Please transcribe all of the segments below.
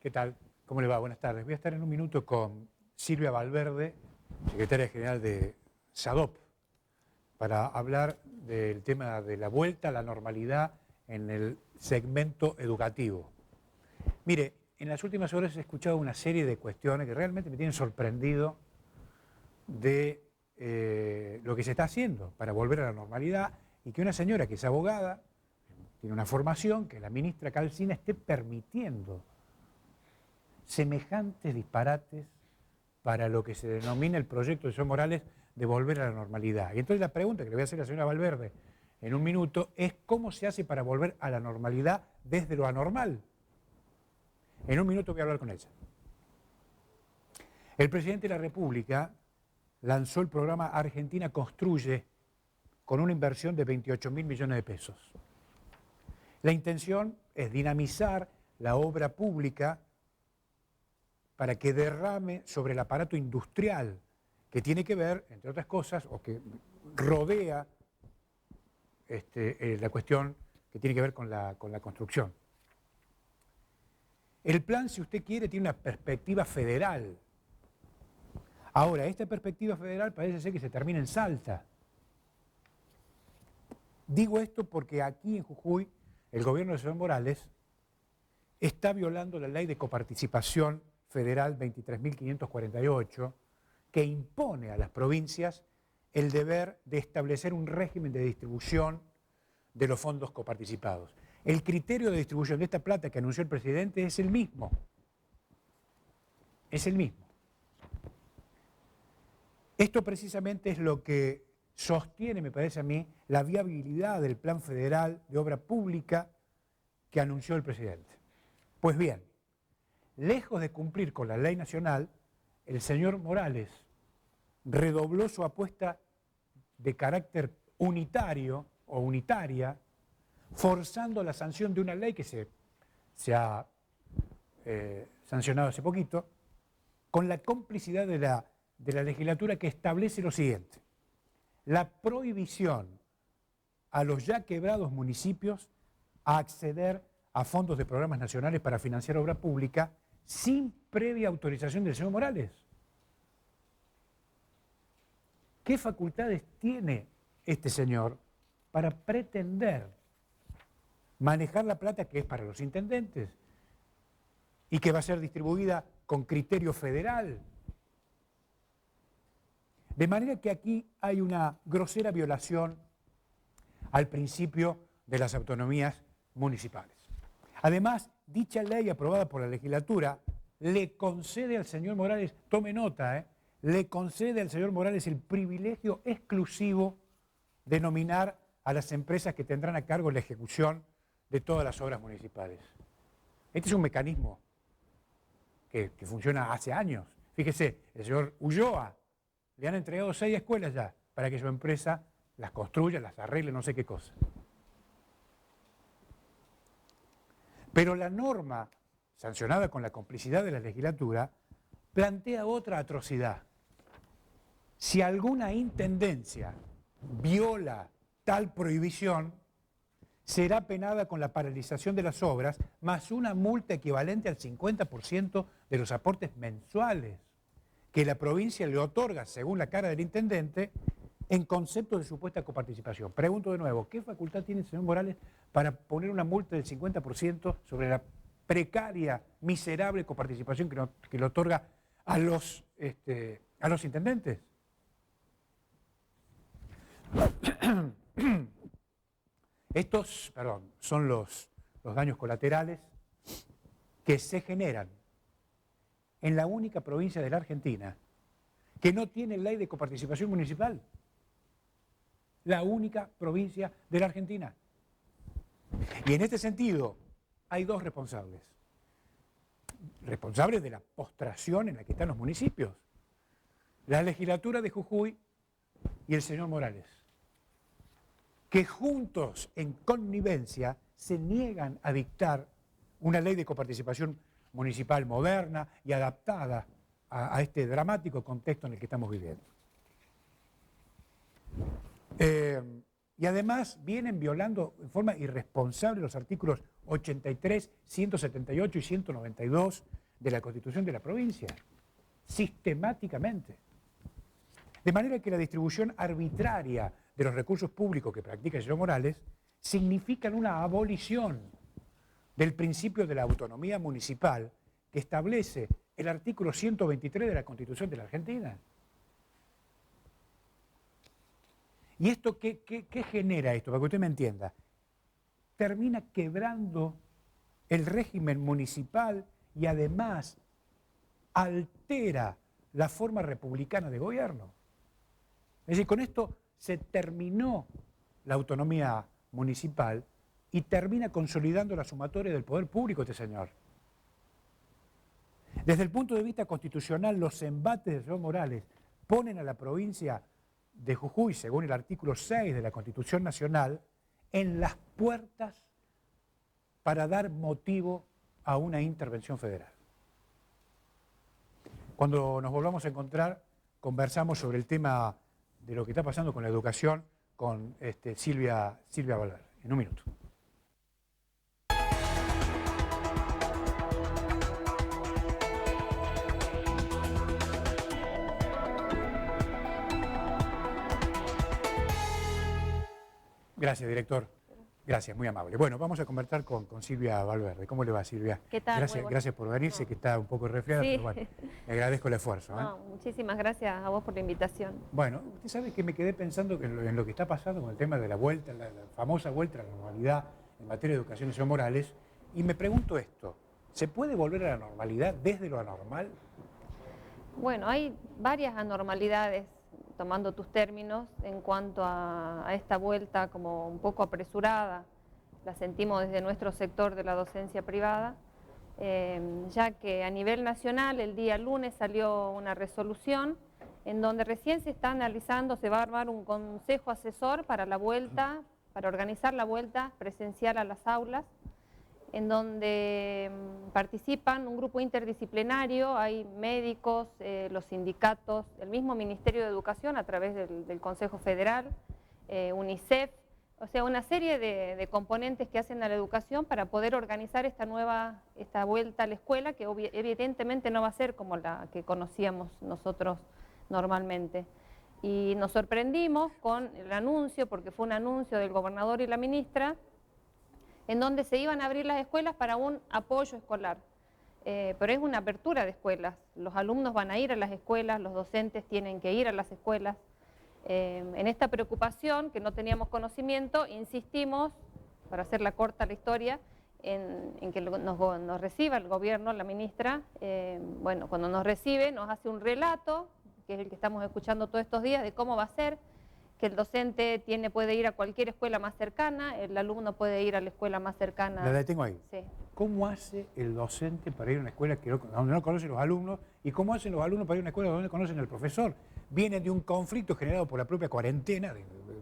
¿Qué tal? ¿Cómo le va? Buenas tardes. Voy a estar en un minuto con Silvia Valverde, secretaria general de SADOP, para hablar del tema de la vuelta a la normalidad en el segmento educativo. Mire, en las últimas horas he escuchado una serie de cuestiones que realmente me tienen sorprendido de lo que se está haciendo para volver a la normalidad y que una señora que es abogada, tiene una formación, que la ministra Calcina esté permitiendo semejantes disparates para lo que se denomina el proyecto de Evo Morales de volver a la normalidad. Y entonces la pregunta que le voy a hacer a la señora Valverde en un minuto es cómo se hace para volver a la normalidad desde lo anormal. En un minuto voy a hablar con ella. El presidente de la República lanzó el programa Argentina Construye con una inversión de 28.000 millones de pesos. La intención es dinamizar la obra pública para que derrame sobre el aparato industrial que tiene que ver, entre otras cosas, o que rodea la cuestión que tiene que ver con la construcción. El plan, si usted quiere, tiene una perspectiva federal. Ahora, esta perspectiva federal parece ser que se termina en Salta. Digo esto porque aquí en Jujuy, el gobierno de Evo Morales está violando la ley de coparticipación federal 23.548, que impone a las provincias el deber de establecer un régimen de distribución de los fondos coparticipados. El criterio de distribución de esta plata que anunció el presidente es el mismo. Es el mismo. Esto precisamente es lo que sostiene, me parece a mí, la viabilidad del plan federal de obra pública que anunció el presidente. Pues bien, lejos de cumplir con la ley nacional, el señor Morales redobló su apuesta de carácter unitario o unitaria, forzando la sanción de una ley que se ha sancionado hace poquito, con la complicidad de la legislatura, que establece lo siguiente: la prohibición a los ya quebrados municipios a acceder a fondos de programas nacionales para financiar obra pública sin previa autorización del señor Morales. ¿Qué facultades tiene este señor para pretender manejar la plata que es para los intendentes y que va a ser distribuida con criterio federal? De manera que aquí hay una grosera violación al principio de las autonomías municipales. Además, dicha ley aprobada por la legislatura le concede al señor Morales, tome nota, le concede al señor Morales el privilegio exclusivo de nominar a las empresas que tendrán a cargo la ejecución de todas las obras municipales. Este es un mecanismo que funciona hace años. Fíjese, el señor Ulloa le han entregado 6 escuelas ya para que su empresa las construya, las arregle, no sé qué cosa. Pero la norma, sancionada con la complicidad de la legislatura, plantea otra atrocidad. Si alguna intendencia viola tal prohibición, será penada con la paralización de las obras, más una multa equivalente al 50% de los aportes mensuales que la provincia le otorga, según la cara del intendente, en concepto de supuesta coparticipación. Pregunto de nuevo, ¿qué facultad tiene el señor Morales para poner una multa del 50% sobre la precaria, miserable coparticipación que le otorga a los intendentes? Estos, son los daños colaterales que se generan en la única provincia de la Argentina que no tiene ley de coparticipación municipal. La única provincia de la Argentina. Y en este sentido, hay dos responsables. Responsables de la postración en la que están los municipios. La legislatura de Jujuy y el señor Morales, que juntos, en connivencia, se niegan a dictar una ley de coparticipación municipal moderna y adaptada a este dramático contexto en el que estamos viviendo. Y además vienen violando en forma irresponsable los artículos 83, 178 y 192 de la Constitución de la provincia, sistemáticamente. De manera que la distribución arbitraria de los recursos públicos que practica el señor Morales significan una abolición del principio de la autonomía municipal que establece el artículo 123 de la Constitución de la Argentina. ¿Y esto qué genera esto? Para que usted me entienda. Termina quebrando el régimen municipal y además altera la forma republicana de gobierno. Es decir, con esto se terminó la autonomía municipal y termina consolidando la sumatoria del poder público este señor. Desde el punto de vista constitucional, los embates del señor Morales ponen a la provincia de Jujuy, según el artículo 6 de la Constitución Nacional, en las puertas para dar motivo a una intervención federal. Cuando nos volvamos a encontrar, conversamos sobre el tema de lo que está pasando con la educación con Silvia Valverde. En un minuto. Gracias, director. Gracias, muy amable. Bueno, vamos a conversar con Silvia Valverde. ¿Cómo le va, Silvia? ¿Qué tal? Gracias por venir, sé que está un poco resfriada, Sí. pero bueno, le agradezco el esfuerzo. No, muchísimas gracias a vos por la invitación. Bueno, usted sabe que me quedé pensando que en lo que está pasando con el tema de la vuelta, la famosa vuelta a la normalidad en materia de educación del señor Morales, y me pregunto esto, ¿se puede volver a la normalidad desde lo anormal? Bueno, hay varias anormalidades, tomando tus términos, en cuanto a esta vuelta como un poco apresurada. La sentimos desde nuestro sector de la docencia privada, ya que a nivel nacional el día lunes salió una resolución en donde recién se está analizando, se va a armar un consejo asesor para la vuelta, para organizar la vuelta presencial a las aulas, en donde participan un grupo interdisciplinario, hay médicos, los sindicatos, el mismo Ministerio de Educación a través del Consejo Federal, UNICEF, o sea, una serie de componentes que hacen a la educación para poder organizar esta vuelta a la escuela, que evidentemente no va a ser como la que conocíamos nosotros normalmente. Y nos sorprendimos con el anuncio, porque fue un anuncio del gobernador y la ministra, en donde se iban a abrir las escuelas para un apoyo escolar. Pero es una apertura de escuelas. Los alumnos van a ir a las escuelas, los docentes tienen que ir a las escuelas. En esta preocupación, que no teníamos conocimiento, insistimos, para hacerla corta la historia, en que nos reciba el gobierno, la ministra. Bueno, cuando nos recibe nos hace un relato, que es el que estamos escuchando todos estos días, de cómo va a ser, que el docente puede ir a cualquier escuela más cercana, el alumno puede ir a la escuela más cercana. La detengo ahí. Sí. ¿Cómo hace el docente para ir a una escuela donde no conocen los alumnos? ¿Y cómo hacen los alumnos para ir a una escuela donde no conocen al profesor? Vienen de un conflicto generado por la propia cuarentena,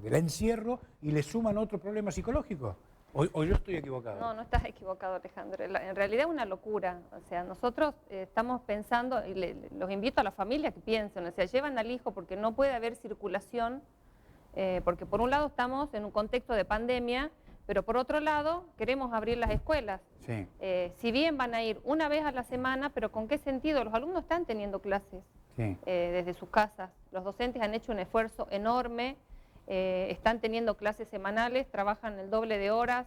del encierro, y le suman otro problema psicológico. ¿O yo estoy equivocado? No, no estás equivocado, Alejandro. En realidad es una locura. O sea, nosotros estamos pensando, y los invito a la familia que piensen, o sea, llevan al hijo porque no puede haber circulación, porque por un lado estamos en un contexto de pandemia, pero por otro lado queremos abrir las escuelas. Sí. Si bien van a ir una vez a la semana, pero ¿con qué sentido? Los alumnos están teniendo clases desde sus casas. Los docentes han hecho un esfuerzo enorme, están teniendo clases semanales, trabajan el doble de horas.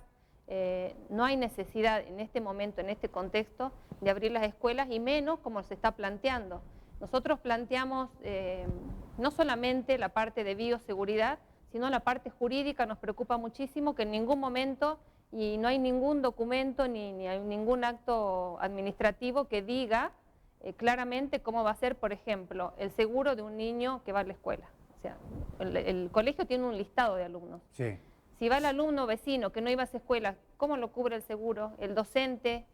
No hay necesidad en este momento, en este contexto, de abrir las escuelas, y menos como se está planteando. Nosotros planteamos no solamente la parte de bioseguridad, sino la parte jurídica. Nos preocupa muchísimo que en ningún momento, y no hay ningún documento ni hay ningún acto administrativo que diga claramente cómo va a ser, por ejemplo, el seguro de un niño que va a la escuela. O sea, el colegio tiene un listado de alumnos. Sí. Si va el alumno vecino que no iba a esa escuela, ¿cómo lo cubre el seguro? El docente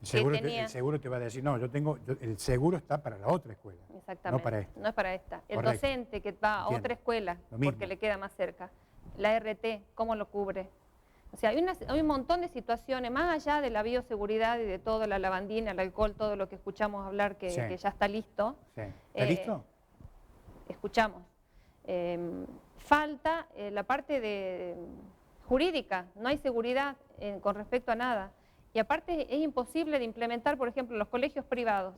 El seguro te va a decir, no, el seguro está para la otra escuela. Exactamente, no para esta. No es para esta. El Correcto. docente que va a otra escuela porque le queda más cerca. La RT, ¿cómo lo cubre? O sea, hay un montón de situaciones, más allá de la bioseguridad y de todo, la lavandina, el alcohol, todo lo que escuchamos hablar que ya está listo. Sí. ¿Está listo? Escuchamos. Falta la parte jurídica, no hay seguridad con respecto a nada. Y aparte es imposible de implementar, por ejemplo, los colegios privados.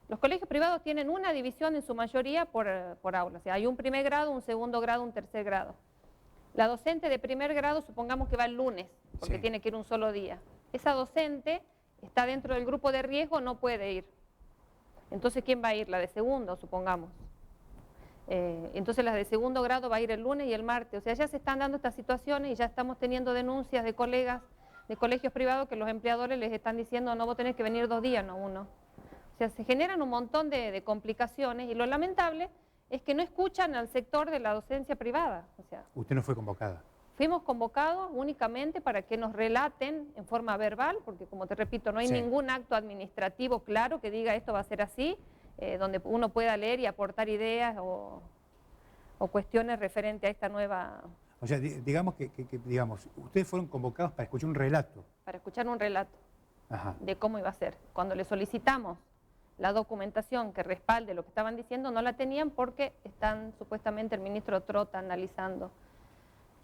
Los colegios privados tienen una división en su mayoría por aula. O sea, hay un primer grado, un segundo grado, un tercer grado. La docente de primer grado, supongamos que va el lunes, porque Sí. tiene que ir un solo día. Esa docente está dentro del grupo de riesgo, no puede ir. Entonces, ¿quién va a ir? La de segundo, supongamos. Entonces, la de segundo grado va a ir el lunes y el martes. O sea, ya se están dando estas situaciones y ya estamos teniendo denuncias de colegas de colegios privados que los empleadores les están diciendo, no, vos tenés que venir 2 días, no uno. O sea, se generan un montón de complicaciones y lo lamentable es que no escuchan al sector de la docencia privada. O sea, Usted no fue convocada. fuimos convocados únicamente para que nos relaten en forma verbal, porque como te repito, no hay Sí. ningún acto administrativo claro que diga esto va a ser así, donde uno pueda leer y aportar ideas o cuestiones referentes a esta nueva, O sea, digamos digamos, ustedes fueron convocados para escuchar un relato. para escuchar un relato Ajá. de cómo iba a ser. Cuando le solicitamos la documentación que respalde lo que estaban diciendo, no la tenían porque están supuestamente el ministro Trota analizando.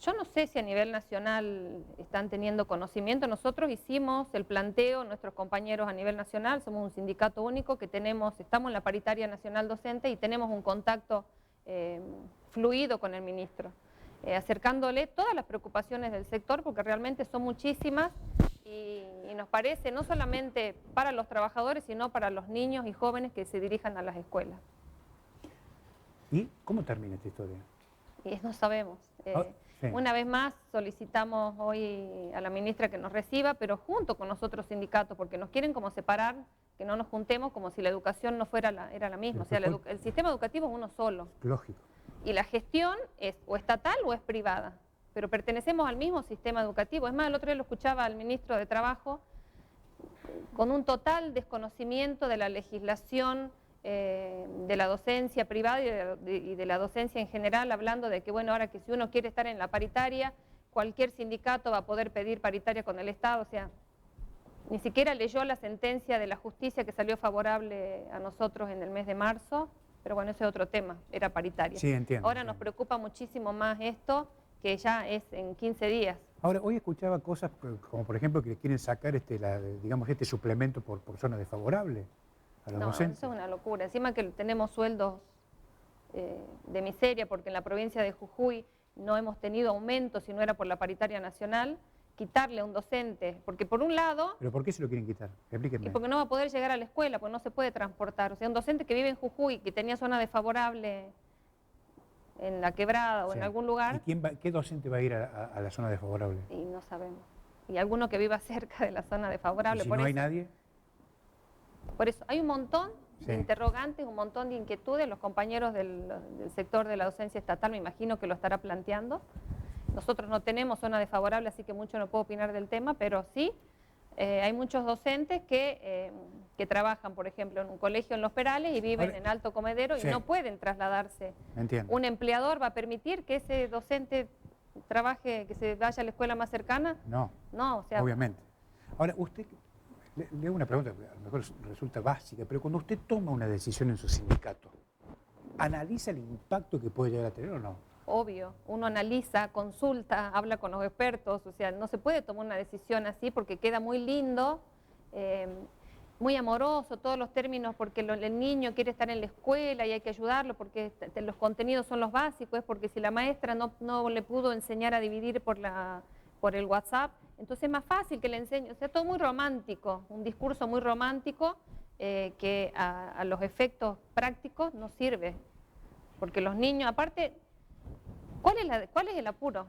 Yo no sé si a nivel nacional están teniendo conocimiento. Nosotros hicimos el planteo, nuestros compañeros a nivel nacional, somos un sindicato único que estamos en la paritaria nacional docente y tenemos un contacto fluido con el ministro, acercándole todas las preocupaciones del sector porque realmente son muchísimas y nos parece no solamente para los trabajadores, sino para los niños y jóvenes que se dirijan a las escuelas. ¿Y cómo termina esta historia? Y no sabemos. Sí. Una vez más solicitamos hoy a la ministra que nos reciba, pero junto con los otros sindicatos, porque nos quieren como separar, que no nos juntemos como si la educación no fuera era la misma. O sea, el sistema educativo es uno solo. Lógico. Y la gestión es o estatal o es privada, pero pertenecemos al mismo sistema educativo. Es más, el otro día lo escuchaba al ministro de Trabajo con un total desconocimiento de la legislación de la docencia privada y de la docencia en general, hablando de que, bueno, ahora que si uno quiere estar en la paritaria, cualquier sindicato va a poder pedir paritaria con el Estado. O sea, ni siquiera leyó la sentencia de la justicia que salió favorable a nosotros en el mes de marzo, pero bueno, ese es otro tema, era paritaria. Sí, entiendo. Ahora nos preocupa muchísimo más esto, que ya es en 15 días. Ahora, hoy escuchaba cosas como, por ejemplo, que le quieren sacar digamos, este suplemento por zona desfavorable a los docentes. Eso es una locura. Encima que tenemos sueldos de miseria, porque en la provincia de Jujuy no hemos tenido aumento si no era por la paritaria nacional, quitarle a un docente, porque por un lado... ¿Pero por qué se lo quieren quitar? Explíquenme. Y porque no va a poder llegar a la escuela, porque no se puede transportar. O sea, un docente que vive en Jujuy, que tenía zona desfavorable en la Quebrada o Sí. en algún lugar... ¿Y qué docente va a ir a la zona desfavorable? Y no sabemos. Y alguno que viva cerca de la zona desfavorable. ¿Y si por no hay eso, nadie? Por eso, hay un montón Sí. de interrogantes, un montón de inquietudes. Los compañeros del sector de la docencia estatal me imagino que lo estará planteando. Nosotros no tenemos zona desfavorable, así que mucho no puedo opinar del tema, pero sí hay muchos docentes que trabajan, por ejemplo, en un colegio en Los Perales y viven en Alto Comedero y Sí. no pueden trasladarse. Entiendo. ¿Un empleador va a permitir que ese docente trabaje, que se vaya a la escuela más cercana? No, No, o sea... obviamente. Ahora, usted, le hago una pregunta que a lo mejor resulta básica, pero cuando usted toma una decisión en su sindicato, ¿analiza el impacto que puede llegar a tener o no? Obvio, uno analiza, consulta, habla con los expertos, o sea, no se puede tomar una decisión así porque queda muy lindo, muy amoroso, todos los términos, porque el niño quiere estar en la escuela y hay que ayudarlo porque los contenidos son los básicos, porque si la maestra no le pudo enseñar a dividir por el WhatsApp, entonces es más fácil que le enseñe, o sea, todo muy romántico, un discurso muy romántico que a los efectos prácticos no sirve, porque los niños, aparte... ¿Cuál es el apuro?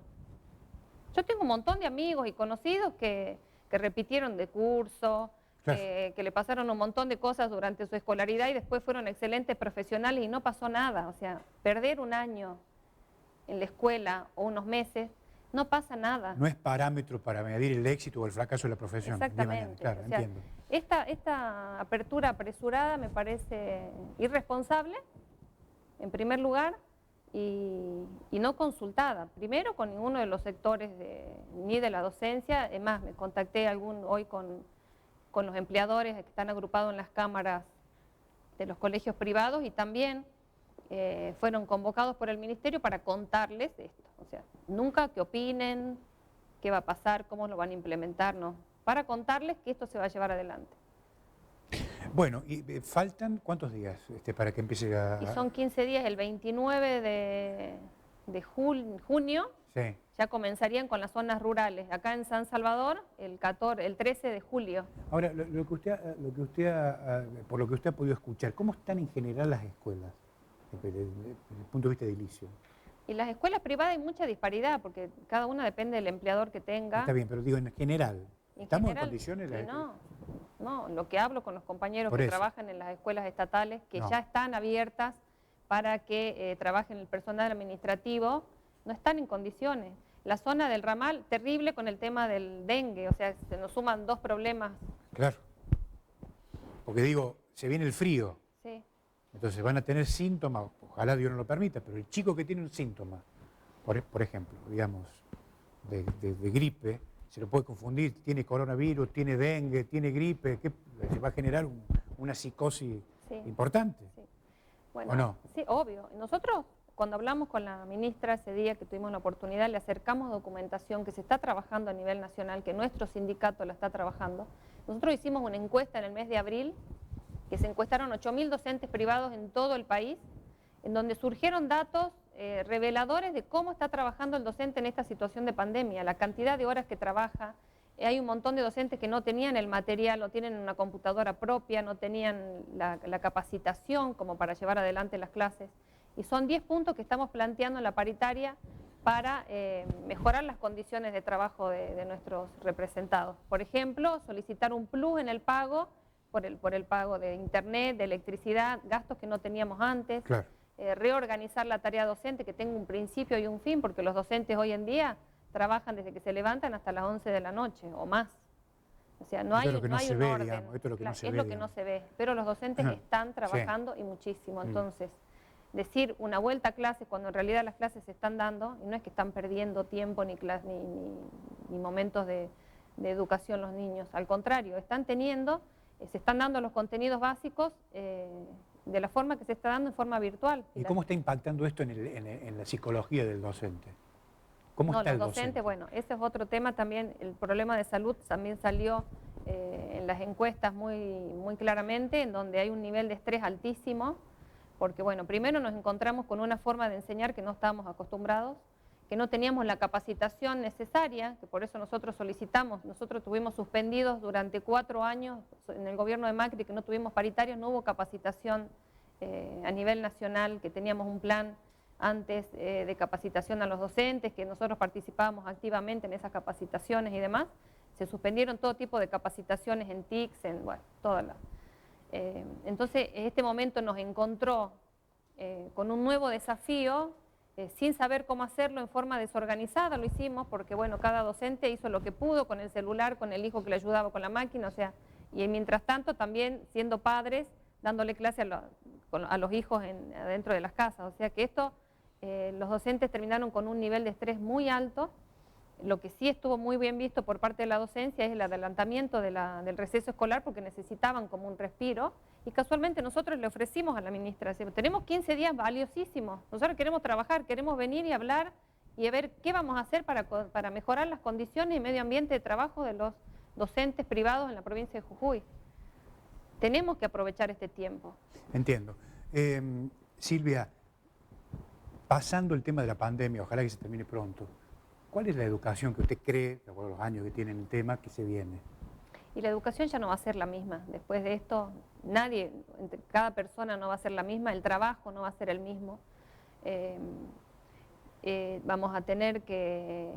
Yo tengo un montón de amigos y conocidos que repitieron de curso, Claro. que le pasaron un montón de cosas durante su escolaridad y después fueron excelentes profesionales y no pasó nada. O sea, perder un año en la escuela o unos meses, no pasa nada. No es parámetro para medir el éxito o el fracaso de la profesión. Exactamente. Claro, O sea, entiendo. esta apertura apresurada me parece irresponsable, en primer lugar, y no consultada, primero con ninguno de los sectores ni de la docencia. Es más, me contacté hoy con los empleadores que están agrupados en las cámaras de los colegios privados y también fueron convocados por el ministerio para contarles esto. O sea, nunca que opinen, qué va a pasar, cómo lo van a implementar, no. para contarles que esto se va a llevar adelante. Bueno, y faltan ¿cuántos días para que empiece a...? Y son 15 días, el 29 de junio, Sí. ya comenzarían con las zonas rurales. Acá en San Salvador, el 13 de julio. Ahora, por lo que usted ha podido escuchar, ¿cómo están en general las escuelas, desde el punto de vista edilicio? Y las escuelas privadas hay mucha disparidad, porque cada una depende del empleador que tenga. Está bien, pero digo, en general, ¿estamos en condiciones? No, lo que hablo con los compañeros Por que eso. trabajan en las escuelas estatales, que No. ya están abiertas para que trabajen el personal administrativo, no están en condiciones. La zona del ramal, terrible con el tema del dengue, o sea, se nos suman dos problemas. Claro. Porque digo, se viene el frío, Sí. entonces van a tener síntomas, ojalá Dios no lo permita, pero el chico que tiene un síntoma, por ejemplo, digamos, de gripe, se lo puede confundir, tiene coronavirus, tiene dengue, tiene gripe, que se va a generar una psicosis importante. Sí. Bueno, ¿O no? Sí, obvio. Nosotros, cuando hablamos con la ministra ese día que tuvimos la oportunidad, le acercamos documentación que se está trabajando a nivel nacional, que nuestro sindicato la está trabajando. Nosotros hicimos una encuesta en el mes de abril, que se encuestaron 8.000 docentes privados en todo el país, en donde surgieron datos reveladores de cómo está trabajando el docente en esta situación de pandemia, la cantidad de horas que trabaja. Hay un montón de docentes que no tenían el material, no tienen una computadora propia, no tenían la capacitación como para llevar adelante las clases. Y son 10 puntos que estamos planteando en la paritaria para mejorar las condiciones de trabajo de nuestros representados. Por ejemplo, solicitar un plus en el pago, por el pago de internet, de electricidad, gastos que no teníamos antes. Claro. Reorganizar la tarea docente, que tenga un principio y un fin, porque los docentes hoy en día trabajan desde que se levantan hasta las 11 de la noche o más. O sea, no hay un orden. Esto es lo que no se ve. Es lo que no se ve, pero los docentes están trabajando y muchísimo. Entonces, decir una vuelta a clases cuando en realidad las clases se están dando, y no es que están perdiendo tiempo ni momentos de educación los niños, al contrario, están teniendo, se están dando los contenidos básicos de la forma que se está dando en forma virtual. ¿Y cómo está impactando esto en la psicología del docente? ¿Cómo está el docente? Bueno, ese es otro tema también, el problema de salud también salió en las encuestas muy claramente, en donde hay un nivel de estrés altísimo, porque bueno, primero nos encontramos con una forma de enseñar que no estábamos acostumbrados, que no teníamos la capacitación necesaria, que por eso nosotros solicitamos, nosotros tuvimos suspendidos durante 4 años en el gobierno de Macri, que no tuvimos paritarios, no hubo capacitación a nivel nacional, que teníamos un plan antes de capacitación a los docentes, que nosotros participábamos activamente en esas capacitaciones y demás. Se suspendieron todo tipo de capacitaciones en TICS, todas las... entonces, este momento nos encontró con un nuevo desafío, sin saber cómo hacerlo en forma desorganizada, lo hicimos porque, bueno, cada docente hizo lo que pudo con el celular, con el hijo que le ayudaba con la máquina, o sea, y mientras tanto también siendo padres, dándole clase a los hijos adentro de las casas, o sea que esto, los docentes terminaron con un nivel de estrés muy alto. Lo que sí estuvo muy bien visto por parte de la docencia es el adelantamiento del receso escolar, porque necesitaban como un respiro, y casualmente nosotros le ofrecimos a la ministra, tenemos 15 días valiosísimos, nosotros queremos trabajar, queremos venir y hablar y a ver qué vamos a hacer para mejorar las condiciones y medio ambiente de trabajo de los docentes privados en la provincia de Jujuy. Tenemos que aprovechar este tiempo. Entiendo. Silvia, pasando el tema de la pandemia, ojalá que se termine pronto, ¿cuál es la educación que usted cree, de acuerdo a los años que tiene el tema, que se viene? Y la educación ya no va a ser la misma. Después de esto, cada persona no va a ser la misma, el trabajo no va a ser el mismo. Vamos a tener que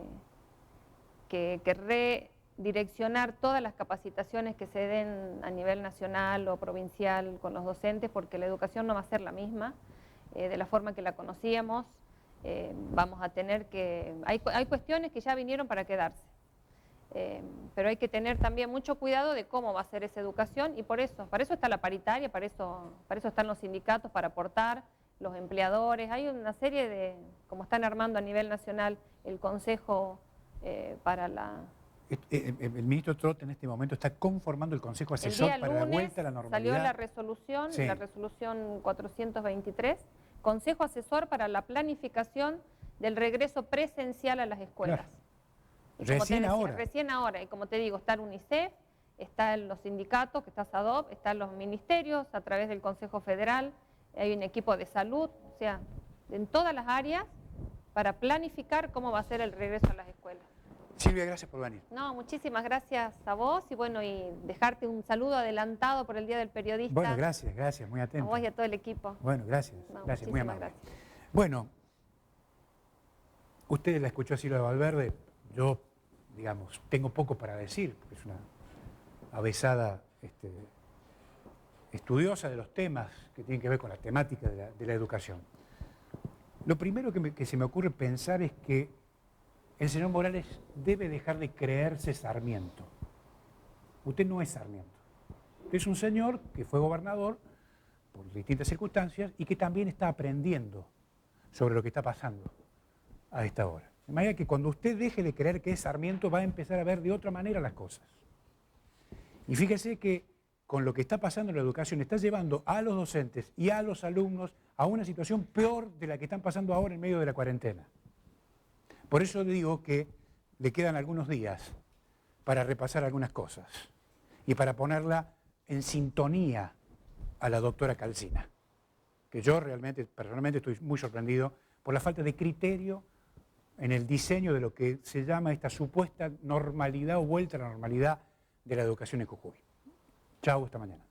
redireccionar todas las capacitaciones que se den a nivel nacional o provincial con los docentes, porque la educación no va a ser la misma, de la forma que la conocíamos. Vamos a tener que... Hay cuestiones que ya vinieron para quedarse, pero hay que tener también mucho cuidado de cómo va a ser esa educación, y para eso está la paritaria, para eso están los sindicatos, para aportar, los empleadores. Hay una serie de, como están armando a nivel nacional el Consejo para la... El ministro Trott en este momento está conformando el Consejo Asesor para la vuelta a la normalidad. Salió la resolución, sí, la resolución 423, Consejo Asesor para la planificación del regreso presencial a las escuelas. Claro. Y como Recién te decía, ahora. recién ahora. Y como te digo, está el UNICEF, están los sindicatos, que está SADOP, están los ministerios a través del Consejo Federal, hay un equipo de salud, o sea, en todas las áreas para planificar cómo va a ser el regreso a las escuelas. Silvia, gracias por venir. No, muchísimas gracias a vos y bueno, y dejarte un saludo adelantado por el Día del Periodista. Bueno, gracias, muy atento. A vos y a todo el equipo. Bueno, gracias, No, gracias, muy amable. gracias. Bueno, usted la escuchó a Silvia Valverde, yo, digamos, tengo poco para decir, porque es una avesada estudiosa de los temas que tienen que ver con la temática de la educación. Lo primero que se me ocurre pensar es que el señor Morales debe dejar de creerse Sarmiento. Usted no es Sarmiento. Usted es un señor que fue gobernador por distintas circunstancias y que también está aprendiendo sobre lo que está pasando a esta hora. De manera que cuando usted deje de creer que es Sarmiento, va a empezar a ver de otra manera las cosas. Y fíjese que con lo que está pasando en la educación está llevando a los docentes y a los alumnos a una situación peor de la que están pasando ahora en medio de la cuarentena. Por eso le digo que le quedan algunos días para repasar algunas cosas y para ponerla en sintonía a la doctora Calcina, que yo realmente, personalmente, estoy muy sorprendido por la falta de criterio en el diseño de lo que se llama esta supuesta normalidad o vuelta a la normalidad de la educación en Jujuy. Chau, hasta mañana.